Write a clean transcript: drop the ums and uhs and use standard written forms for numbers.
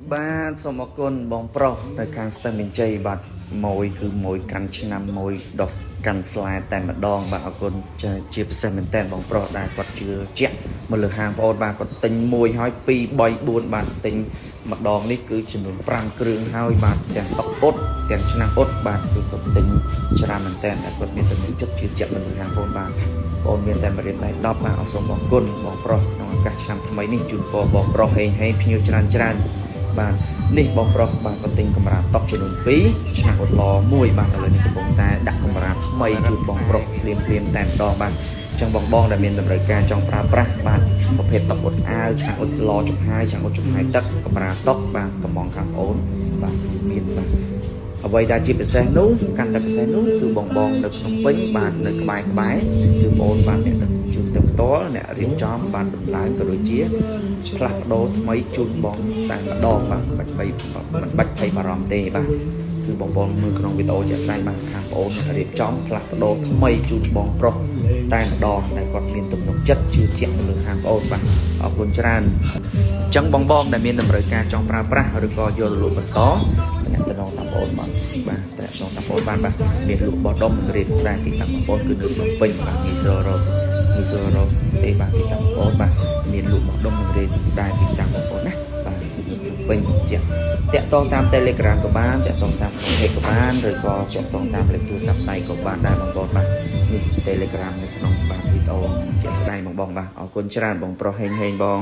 Baសូមអរគុណបងប្រុសនៅខាងស្ទឹងមានជ័យបាទមួយគឺមួយកាន់ឆ្នាំមួយដោះកាន់ស្លាតែម្ដងបាទអរគុណជាពិសេសមែនតើបងប្រុសដែលគាត់ជឿជាក់មកលើហាងបងប្អូនបាទគាត់ទិញមួយហើយ2 3 4បាទទិញម្ដងនេះគឺចំនួន5គ្រឿងហើយបាទទាំងតុកអ៊ុតទាំងឆ្នាំអ៊ុតបាទគឺគាត់ទិញច្រើនមែនតើគាត់មានទំនុកចិត្តជឿជាក់មកលើហាងបងបាទបងមានតែមករៀបដៃ10បាទអរសូមអរគុណបងប្រុសក្នុងឱកាសឆ្នាំថ្មីនេះជូនពរបងប្រុសហេងភ្ញៀវច្រើនបាទនេះបងប្រុសបាទក៏ទិញកម្រាតុកចំនួន2ឆ្នាំអ៊ុតឡ1បាទឥឡូវនេះកំពុងតែដាក់កម្រាថ្មីជូនបងប្រុសភ្លាមតែម្ដងបាទចឹងបងដែលមានតម្រូវការចង់ប្រើប្រាស់បាទប្រភេទតុកអ៊ុតអាវឆ្នាំអ៊ុតឡចំហាយឆ្នាំអ៊ុតចំហាយទឹកកម្រាតុកបាទកំងខាងអូនបាទមានបាទអ្វីដែលជាពិសេសនោះកាន់តែពិសេសនោះគឺបងនៅភ្នំពេញបាទនៅក្បែរគឺបងបាទអ្នកជួនទៅផ្ទាល់អ្នករៀបចំបានដំឡើងក៏ដូចជាផ្លាស់ប្ដូរថ្មីជូនបងតែម្ដងបាទមិនបាច់ភ័យបារម្ភទេបាទគឺបងមើលក្នុងវីដេអូជាក់ស្ដែងបាទខាងបងរៀបចំផ្លាស់ប្ដូរថ្មីជូនបងប្រុសតែម្ដងដែលគាត់មានទំនុកចិត្តជឿជាក់ទៅលើខាងបងបាទអរគុណច្រើនអញ្ចឹងបងដែលមានតម្រូវការចង់ប្រើប្រាស់ឬក៏យកលក់បន្តតំណតាមបងបាទតំណតាមបងបាទមានលក់បោះដុំរៀបតែទីតាំងបងគឺនៅភ្នំពេញបាទងាយស្រួលរកទេបាទទីតាំងបងបាទមានលក់បោះដុំរៀបតែទីតាំងបងណាបាទពេញជាតាក់ទងតាម Telegram ក៏បានតាក់ទងតាម Page ក៏បានឬក៏តាក់ទងតាមលេខទូរស័ព្ទដៃក៏បានដែរបងបាទនេះ Telegram នៅក្នុងបាទវីដេអូជាក់ស្ដែងបងបាទអរគុណច្រើនបងប្រុសហេងបង